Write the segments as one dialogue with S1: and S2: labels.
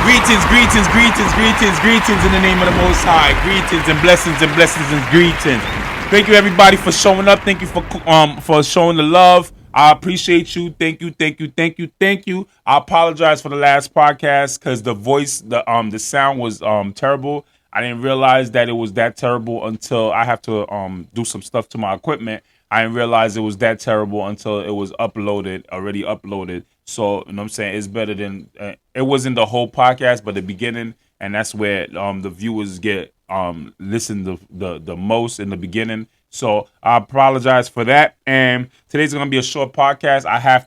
S1: Greetings in the name of the Most High. Greetings and blessings and greetings. Thank you everybody for showing up. Thank you for showing the love. I appreciate you. Thank you. I apologize for the last podcast because the sound was terrible. I didn't realize that it was that terrible until I have to do some stuff to my equipment. I didn't realize it was that terrible until it was already uploaded. So, you know what I'm saying? It's better than it wasn't the whole podcast, but the beginning, and that's where the viewers get listen the most in the beginning. So I apologize for that. And today's gonna be a short podcast. I have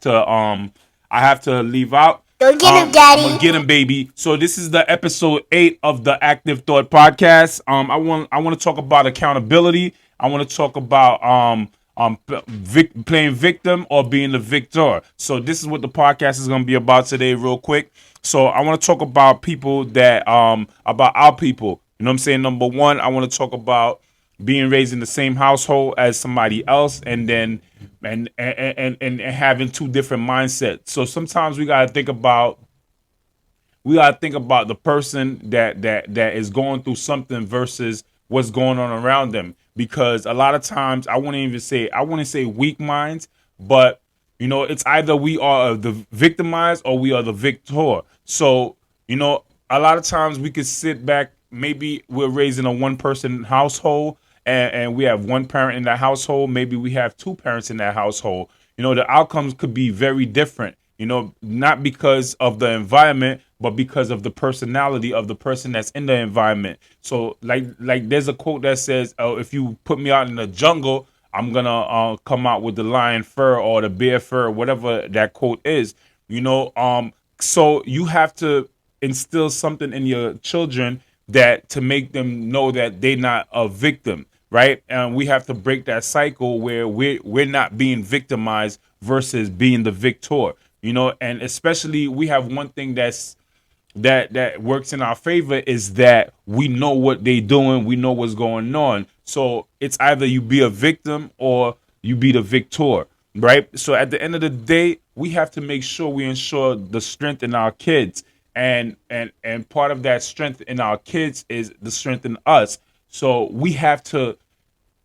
S1: to leave out.
S2: Go get him, Daddy.
S1: I'm gonna get him, baby. So this is the episode 8 of the Active Thought Podcast. I want to talk about accountability. I want to talk about playing victim or being the victor. So this is what the podcast is going to be about today, real quick. So I want to talk about people that about our people. You know what I'm saying? Number one, I want to talk about being raised in the same household as somebody else, and then and having two different mindsets. So sometimes we gotta think about the person that is going through something versus what's going on around them. Because a lot of times I wouldn't say weak minds, but you know, it's either we are the victimized or we are the victor. So, you know, a lot of times we could sit back, maybe we're raised in a one person household and we have one parent in that household, maybe we have two parents in that household. You know, the outcomes could be very different, you know, not because of the environment, but because of the personality of the person that's in the environment. So like there's a quote that says, oh, if you put me out in the jungle, I'm gonna come out with the lion fur or the bear fur, whatever that quote is, you know. So you have to instill something in your children that to make them know that they're not a victim, right? And we have to break that cycle where we're not being victimized versus being the victor, you know. And especially we have one thing that works in our favor is that we know what they're doing, we know what's going on. So it's either you be a victim or you be the victor, right? So at the end of the day, we have to make sure we ensure the strength in our kids, and part of that strength in our kids is the strength in us. So we have to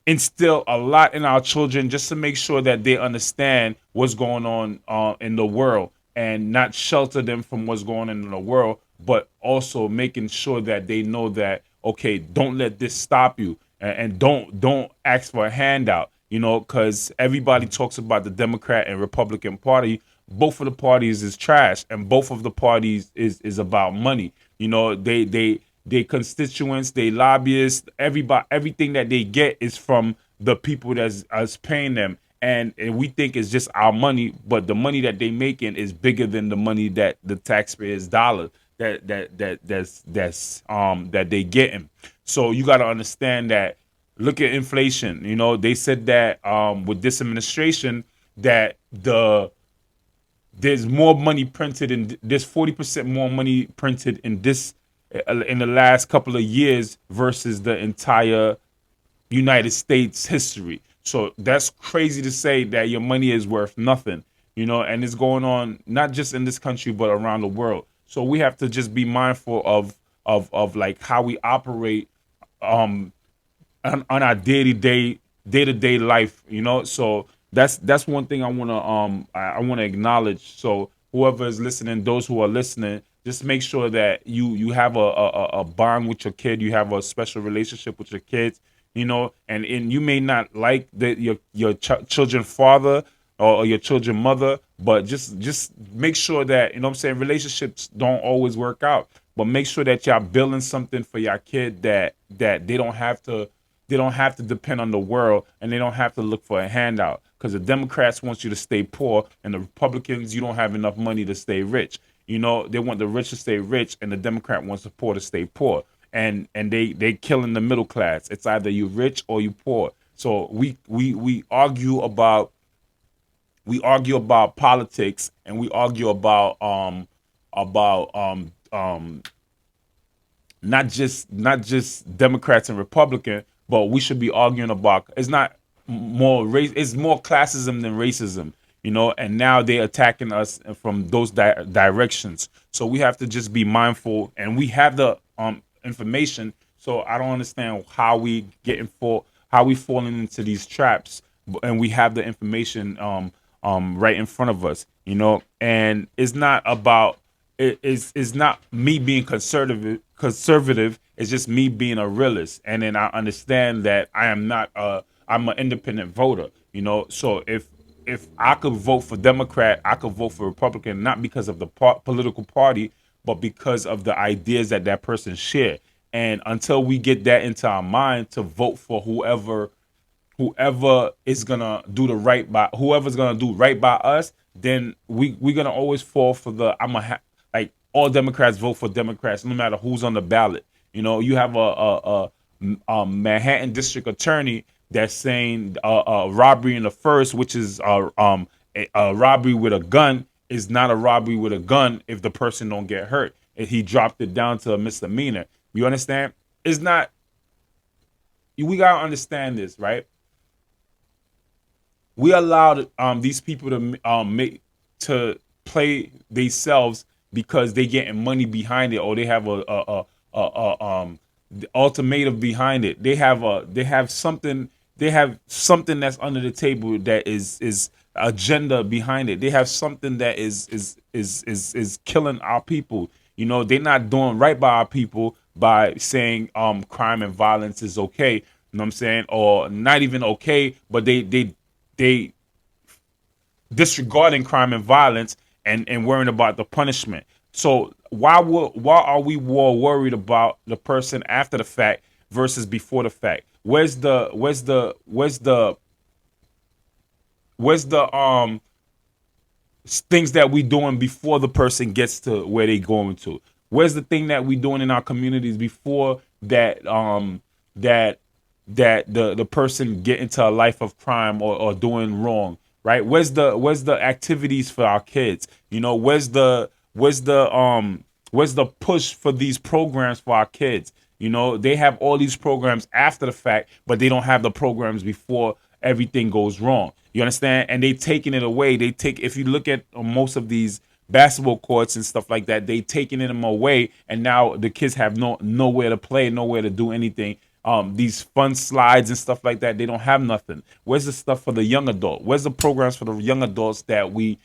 S1: instill a lot in our children just to make sure that they understand what's going on in the world, and not shelter them from what's going on in the world, but also making sure that they know that, okay, don't let this stop you, and don't ask for a handout, you know, because everybody talks about the Democrat and Republican Party. Both of the parties is trash, and both of the parties is about money. You know, they constituents, they lobbyists, everybody, everything that they get is from the people that's paying them, and we think it's just our money, but the money that they making is bigger than the money that the taxpayers' dollar that they getting. So you got to understand that. Look at inflation. You know, they said that with this administration that there's more money printed, and there's 40% more money printed in the last couple of years versus the entire United States history. So that's crazy to say that your money is worth nothing, you know, and it's going on not just in this country but around the world. So we have to just be mindful of like how we operate on our day-to-day life, you know. So that's one thing I want to acknowledge. So whoever is listening, those who are listening, just make sure that you have a bond with your kid, you have a special relationship with your kids, you know. And you may not like your children's father or your children's mother, but just make sure that, you know what I'm saying, relationships don't always work out, but make sure that y'all building something for your kid that they don't have to depend on the world, and they don't have to look for a handout, because the Democrats want you to stay poor, and the Republicans, you don't have enough money to stay rich. You know, they want the rich to stay rich, and the Democrat wants the poor to stay poor, and they killing the middle class. It's either you rich or you poor. So we argue about politics, and we argue about not just Democrats and Republicans, but we should be arguing about, it's not more race, it's more classism than racism. and now they're attacking us from those directions. So we have to just be mindful, and we have the information. So I don't understand how we how we falling into these traps, and we have the information right in front of us, and it's not about it's not me being conservative. It's just me being a realist, and then I understand that I'm an independent voter, so if I could vote for Democrat, I could vote for Republican, not because of the political party, but because of the ideas that that person share. And until we get that into our mind to vote for whoever is gonna do the right by whoever's gonna do right by us, then we're gonna always fall for the like all Democrats vote for Democrats no matter who's on the ballot. You have a Manhattan district attorney that's saying robbery in the first, which is a robbery with a gun, is not a robbery with a gun if the person don't get hurt. And he dropped it down to a misdemeanor. You understand? It's not. We gotta understand this, right? We allowed these people to make to play themselves because they getting money behind it, or they have a the ultimatum behind it. They have something that's under the table that is agenda behind it. They have something that is killing our people. They're not doing right by our people by saying crime and violence is okay. You know what I'm saying? Or not even okay, but they disregarding crime and violence and worrying about the punishment. So why are we more worried about the person after the fact versus before the fact? Where's the things that we doing before the person gets to where they going to? Where's the thing that we doing in our communities before that the person get into a life of crime or doing wrong, right? Where's the activities for our kids? Where's the push for these programs for our kids? They have all these programs after the fact, but they don't have the programs before everything goes wrong. You understand? And they taking it away. If you look at most of these basketball courts and stuff like that, they taking them away, and now the kids have nowhere to play, nowhere to do anything. These fun slides and stuff like that, they don't have nothing. Where's the stuff for the young adult? Where's the programs for the young adults that we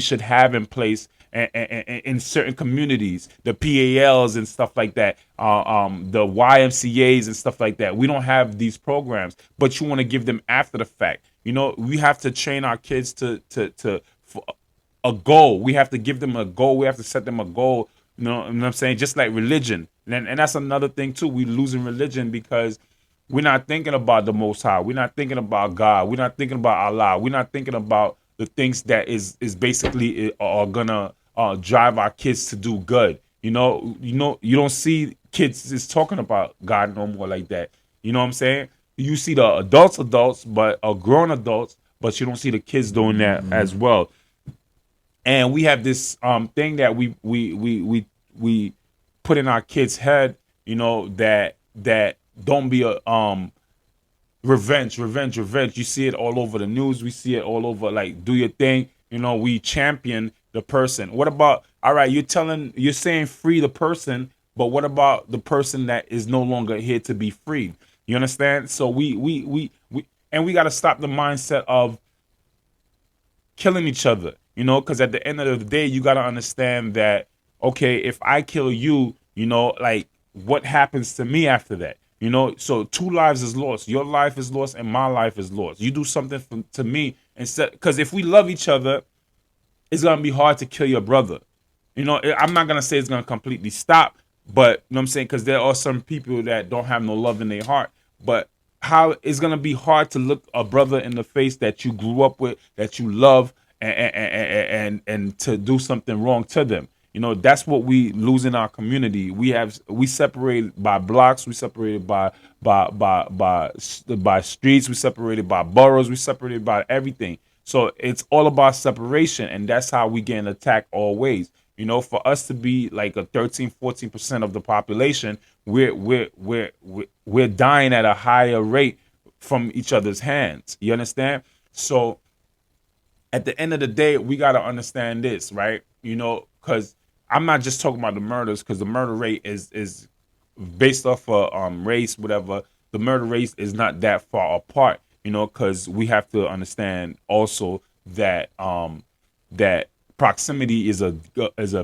S1: should have in place in certain communities, the PALs and stuff like that, the YMCAs and stuff like that? We don't have these programs, but you want to give them after the fact. We have to train our kids for a goal. We have to give them a goal. We have to set them a goal. You know what I'm saying? Just like religion. And that's another thing too. We losing religion because we're not thinking about the Most High. We're not thinking about God. We're not thinking about Allah. We're not thinking about the things that is basically are gonna drive our kids to do good. You don't see kids is talking about God no more like that. You know what I'm saying? You see the adults, but grown adults, but you don't see the kids doing that as well. And we have this thing that we put in our kids' head, that don't be a revenge. You see it all over the news. We see it all over. Like, do your thing. We champion the person. What about, all right, you're saying free the person, but what about the person that is no longer here to be freed? You understand? So we got to stop the mindset of killing each other, because at the end of the day, you got to understand that, okay, if I kill you, like, what happens to me after that? So two lives is lost. Your life is lost and my life is lost. You do something to me instead, because if we love each other, it's going to be hard to kill your brother. I'm not going to say it's going to completely stop, but you know what I'm saying? Because there are some people that don't have no love in their heart, but how it's going to be hard to look a brother in the face that you grew up with, that you love, and to do something wrong to them. That's what we lose in our community. We separated by blocks, we separated by streets, we separated by boroughs, we separated by everything. So it's all about separation, and that's how we get attacked always. For us to be like a 13-14% of the population, we're dying at a higher rate from each other's hands. You understand? So at the end of the day, we got to understand this, right? Because I'm not just talking about the murders, because the murder rate is based off of race, whatever. The murder rate is not that far apart, because we have to understand also that that proximity is a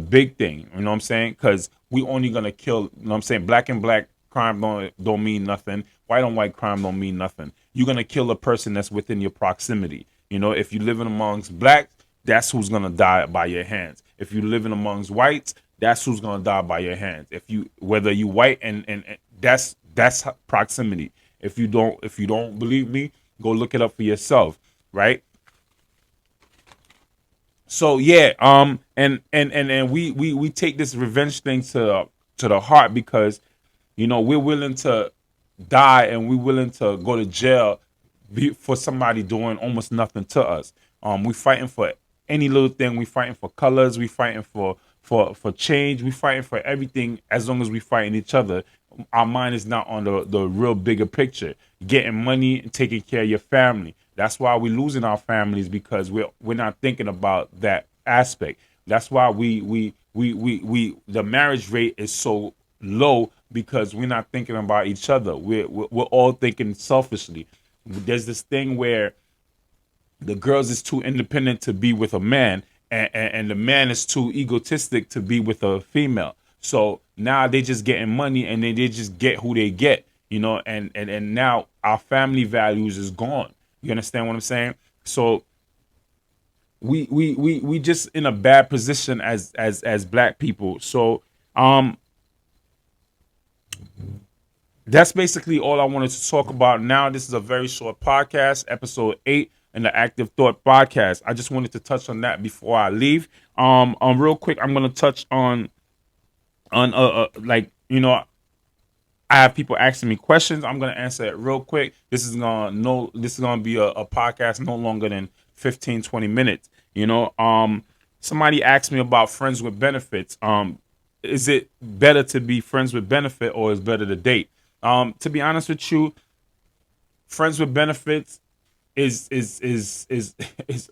S1: big thing. You know what I'm saying? Because we only gonna kill. You know what I'm saying? Black and black crime don't mean nothing. White on white crime don't mean nothing. You're gonna kill a person that's within your proximity. If you living amongst blacks, that's who's gonna die by your hands. If you living amongst whites, that's who's gonna die by your hands. Whether you white and that's proximity. If you don't believe me, go look it up for yourself, right? So yeah, and we take this revenge thing to the heart, because we're willing to die and we're willing to go to jail for somebody doing almost nothing to us. We fighting for any little thing. We fighting for colors. We fighting for change. We fighting for everything, as long as we fighting each other. Our mind is not on the real bigger picture, getting money and taking care of your family. That's why we're losing our families, because we're not thinking about that aspect. That's why the marriage rate is so low, because we're not thinking about each other. We're all thinking selfishly. There's this thing where the girls is too independent to be with a man, and the man is too egotistic to be with a female. So now they just getting money, and they just get who they get, and now our family values is gone. You understand what I'm saying? So we just in a bad position as black people. So that's basically all I wanted to talk about. Now, this is a very short podcast, episode 8 in the Active Thought podcast. I just wanted to touch on that before I leave. Real quick, I'm gonna touch on like, I have people asking me questions. I'm gonna answer it real quick. This is gonna be a podcast no longer than 15-20 minutes. Somebody asked me about friends with benefits. Is it better to be friends with benefit, or is it better to date? To be honest with you, friends with benefits is is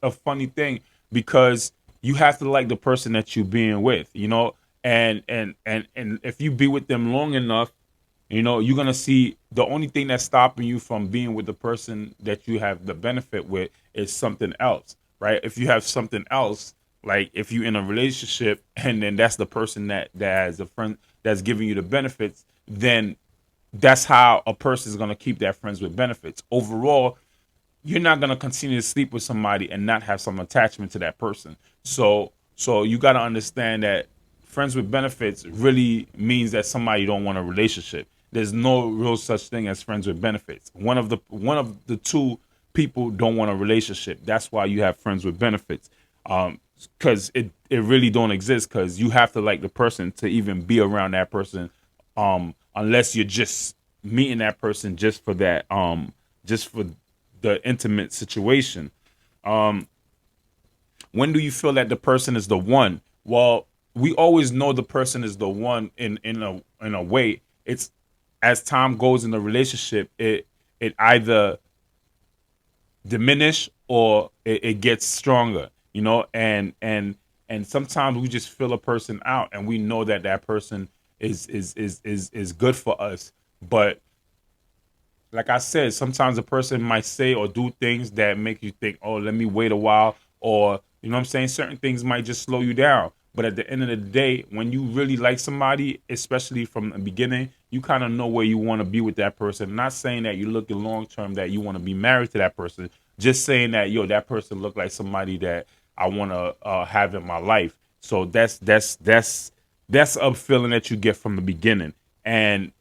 S1: a funny thing, because you have to like the person that you're being with, and if you be with them long enough, you're gonna see the only thing that's stopping you from being with the person that you have the benefit with is something else, right? If you have something else, like if you're in a relationship and then that's the person that has a friend that's giving you the benefits, then that's how a person is gonna keep their friends with benefits. Overall, you're not gonna continue to sleep with somebody and not have some attachment to that person. So you gotta understand that friends with benefits really means that somebody don't want a relationship. There's no real such thing as friends with benefits. One of the two people don't want a relationship. That's why you have friends with benefits. Because it really don't exist, because you have to like the person to even be around that person. Unless you're just meeting that person just for the intimate situation. When do you feel that the person is the one? Well, we always know the person is the one in a way. It's as time goes in the relationship, it either diminish or it gets stronger, and sometimes we just fill a person out and we know that that person is good for us. But like I said, sometimes a person might say or do things that make you think, oh, let me wait a while, or you know what I'm saying? Certain things might just slow you down. But at the end of the day, when you really like somebody, especially from the beginning, you kind of know where you want to be with that person. Not saying that you're looking long term that you want to be married to that person. Just saying that, that person look like somebody that I want to have in my life. So that's a feeling that you get from the beginning. And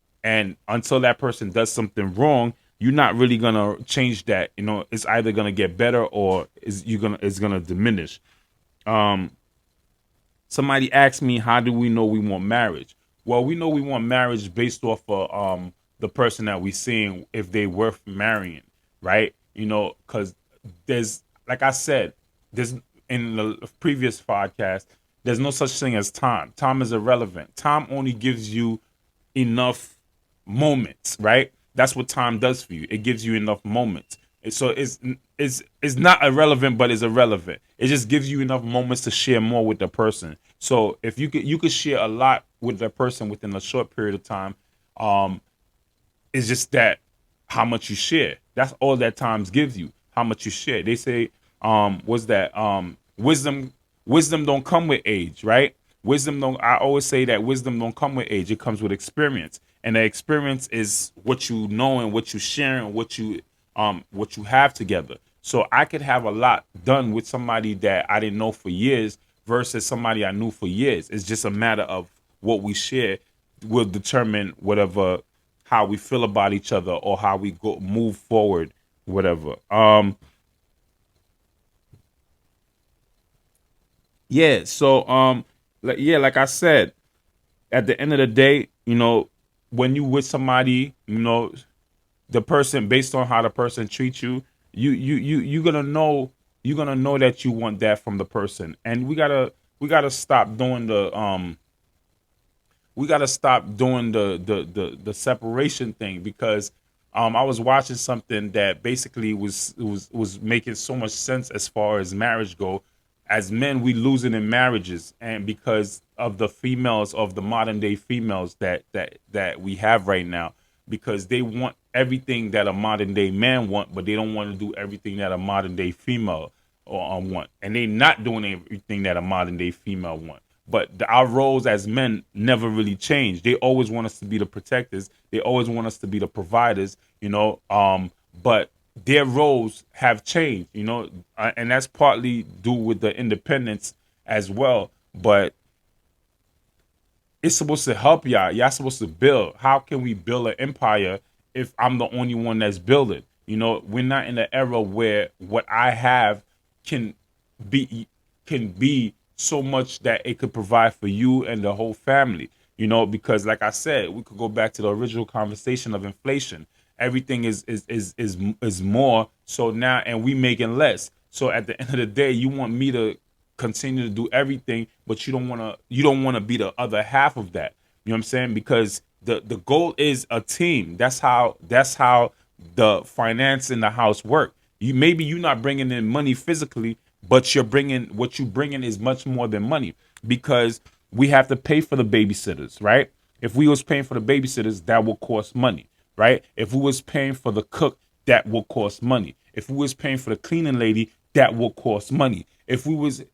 S1: until that person does something wrong, you're not really gonna change that. It's either gonna get better or it's gonna diminish. Somebody asked me, how do we know we want marriage? Well, we know we want marriage based off of the person that we seeing, if they worth marrying, right? Because there's, like I said, there's in the previous podcast, there's no such thing as time. Time is irrelevant. Time only gives you enough moments, right? That's what time does for you. It gives you enough moments. So is not irrelevant, but is irrelevant. It just gives you enough moments to share more with the person. So if you could share a lot with that person within a short period of time. Um, it's just that how much you share. That's all that times gives you. How much you share. They say, what's that? Wisdom don't come with age, right? Wisdom don't. I always say that wisdom don't come with age. It comes with experience, and the experience is what you know and what you share and what you have together. So I could have a lot done with somebody that I didn't know for years versus somebody I knew for years. It's just a matter of what we share will determine whatever how we feel about each other or how we go move forward, whatever. Yeah. So like I said, at the end of the day, when you with somebody, the person based on how the person treats you, you're gonna know that you want that from the person, and we gotta stop doing the separation thing because I was watching something that basically was making so much sense as far as marriage go. As men, we losing in marriages, and because of the females of the modern day females that we have right now, because they want everything that a modern day man want, but they don't want to do everything that a modern day female want, and they not doing everything that a modern day female want. But our roles as men never really change. They always want us to be the protectors. They always want us to be the providers. But their roles have changed. And that's partly due with the independence as well. But it's supposed to help y'all. Y'all supposed to build. How can we build an empire if I'm the only one that's building? We're not in the era where what I have can be so much that it could provide for you and the whole family. Because like I said, we could go back to the original conversation of inflation. Everything is more so now, and we making less. So at the end of the day, you want me to continue to do everything, but you don't want to be the other half of that. You know what I'm saying? Because the goal is a team. That's how the finance in the house work. Maybe you're not bringing in money physically, but what you bringing is much more than money, because we have to pay for the babysitters, right? If we was paying for the babysitters, that will cost money, right? If we was paying for the cook, that will cost money. If we was paying for the cleaning lady, that will cost money. If we was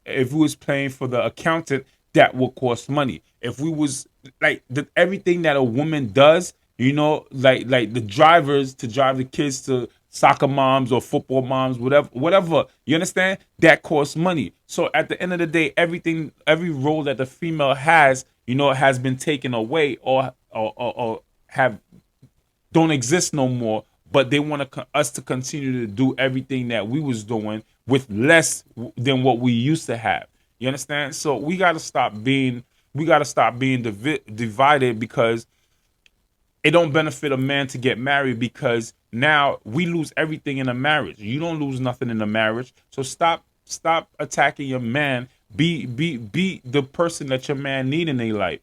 S1: paying for the accountant, that will cost money. If we was like everything that a woman does, like the drivers to drive the kids to soccer moms or football moms, whatever. You understand? That costs money. So at the end of the day, every role that the female has, has been taken away or have don't exist no more. But they want us to continue to do everything that we was doing with less than what we used to have. You understand? So we gotta stop being divided, because it don't benefit a man to get married, because now we lose everything in a marriage. You don't lose nothing in a marriage. So stop attacking your man. Be the person that your man need in their life.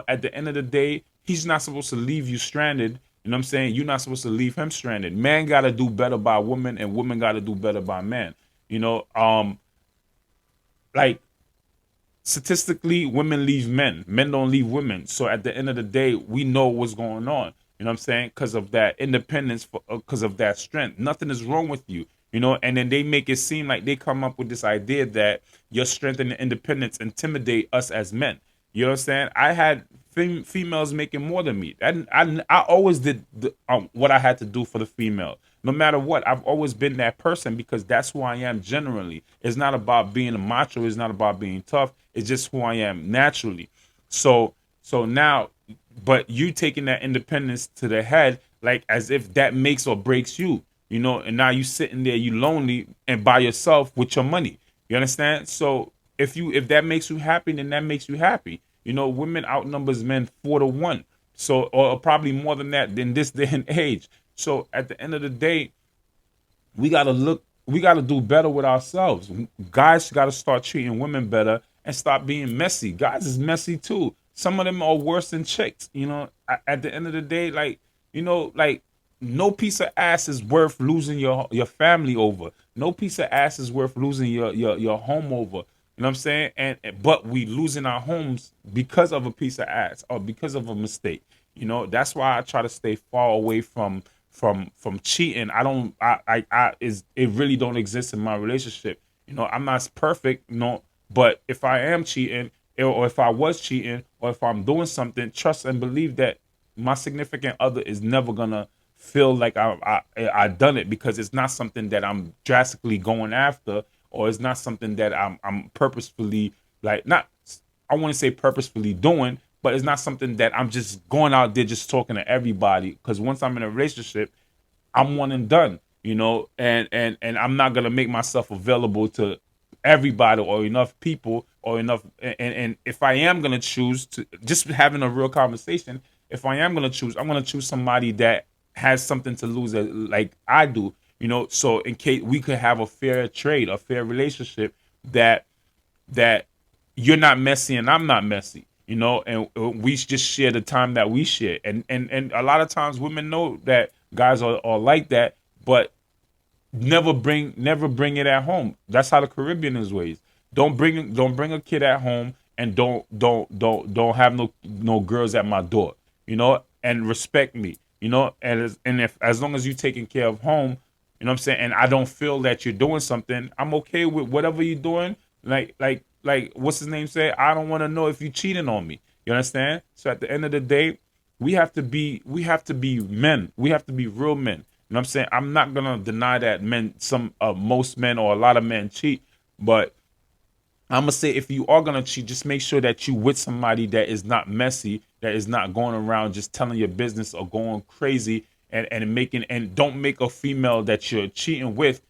S1: At the end of the day, he's not supposed to leave you stranded. You know what I'm saying? You're not supposed to leave him stranded. Man gotta do better by woman, and woman gotta do better by man. Like, statistically, women leave men don't leave women. So at the end of the day, we know what's going on. You know what I'm saying? Because of that independence, because of that strength. Nothing is wrong with you. And then they make it seem like they come up with this idea that your strength and independence intimidate us as men. You know what I'm saying? I had females making more than me. I always did what I had to do for the female. No matter what, I've always been that person, because that's who I am generally. It's not about being a macho. It's not about being tough. It's just who I am naturally. So now, but you taking that independence to the head, like as if that makes or breaks you, and now you sitting there, you lonely and by yourself with your money. You understand? So if that makes you happy, then that makes you happy. Women outnumbers men 4-1. So, or probably more than that in this day and age. So at the end of the day, we gotta do better with ourselves. Guys gotta start treating women better and stop being messy. Guys is messy too. Some of them are worse than chicks. At the end of the day, like no piece of ass is worth losing your family over. No piece of ass is worth losing your home over. You know what I'm saying? And but we losing our homes because of a piece of ass or because of a mistake. You know, that's why I try to stay far away from cheating. I don't I is it really don't exist in my relationship. You know, I'm not perfect, no, but if I am cheating, or if I was cheating, or if I'm doing something, trust and believe that my significant other is never gonna feel like I done it, because it's not something that I'm drastically going after, or it's not something that I'm purposefully, like, not, I want to say purposefully doing, but it's not something that I'm just going out there just talking to everybody. Because once I'm in a relationship, I'm one and done, you know, and I'm not gonna make myself available to everybody or enough people or enough. And if I am gonna choose to, just having a real conversation, if I am gonna choose, I'm gonna choose somebody that has something to lose, like I do, you know. So in case we could have a fair trade, a fair relationship, that that you're not messy and I'm not messy, you know, and we just share the time that we share. And a lot of times women know that guys are like that, but never bring it at home. That's how the Caribbean is raised. Don't bring a kid at home, and don't have no girls at my door, you know, and respect me, you know, and if, as long as you're taking care of home, you know what I'm saying, and I don't feel that you're doing something, I'm okay with whatever you're doing. Like what's his name say? I don't want to know if you cheating on me. You understand? So at the end of the day, we have to be men. We have to be real men. You know what I'm saying? I'm not gonna deny that most men or a lot of men cheat, but I'm gonna say, if you are gonna cheat, just make sure that you with somebody that is not messy, that is not going around just telling your business or going crazy, and don't make a female that you're cheating with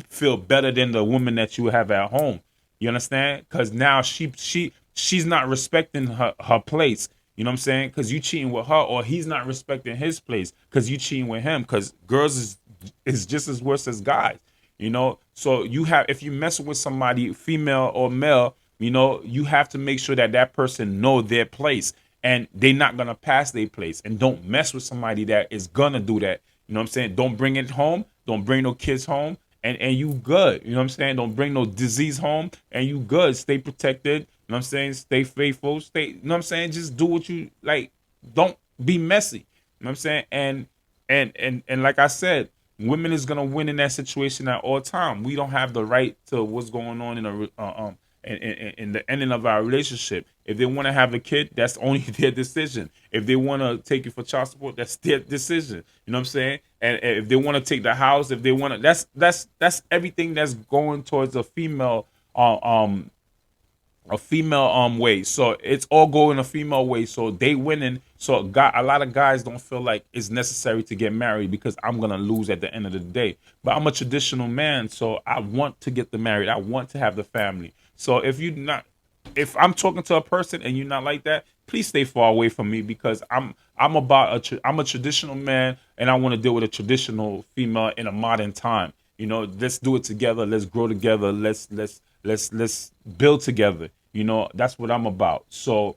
S1: feel better than the woman that you have at home. You understand? Because now she's not respecting her place. You know what I'm saying? Because you cheating with her, or he's not respecting his place because you cheating with him. Because girls is just as worse as guys. You know, so if you mess with somebody, female or male, you know, you have to make sure that that person know their place, and they not gonna pass their place, and don't mess with somebody that is gonna do that. You know what I'm saying? Don't bring it home. Don't bring no kids home, and you good. You know what I'm saying? Don't bring no disease home, and you good. Stay protected. You know what I'm saying? Stay faithful. You know what I'm saying? Just do what you like. Don't be messy. You know what I'm saying? And like I said, women is gonna win in that situation at all time. We don't have the right to what's going on in the ending of our relationship. If they want to have a kid, that's only their decision. If they want to take you for child support, that's their decision. You know what I'm saying? And if they want to take the house, if they want to, that's everything that's going towards a female way. So it's all going a female way. So they winning. So a lot of guys don't feel like it's necessary to get married because I'm gonna lose at the end of the day. But I'm a traditional man, so I want to get the married. I want to have the family. So if I'm talking to a person and you're not like that, please stay far away from me, because I'm a traditional man, and I want to deal with a traditional female in a modern time. You know, let's do it together. Let's grow together. Let's build together. You know, that's what I'm about. So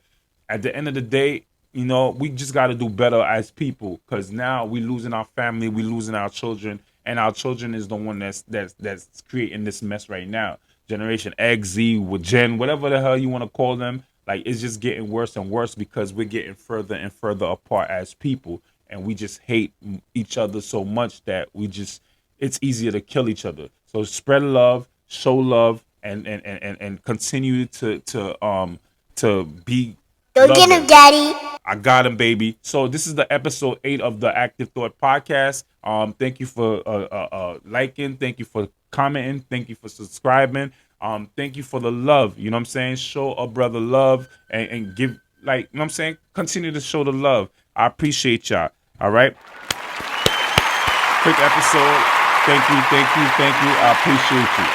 S1: at the end of the day, you know, we just got to do better as people, because now we losing our family, we losing our children, and our children is the one that's creating this mess right now. Generation X, Z, with Gen, whatever the hell you want to call them, like, it's just getting worse and worse because we're getting further and further apart as people, and we just hate each other so much that it's easier to kill each other. So spread love, show love, and continue to be
S2: Go get him,
S1: loving.
S2: daddy.
S1: I got him, baby. So this is the episode 8 of the Active Thought Podcast. Thank you for liking. Thank you for commenting. Thank you for subscribing. Thank you for the love. You know what I'm saying? Show a brother love, and give, like, you know what I'm saying? Continue to show the love. I appreciate y'all. All right. Quick episode. Thank you. I appreciate you.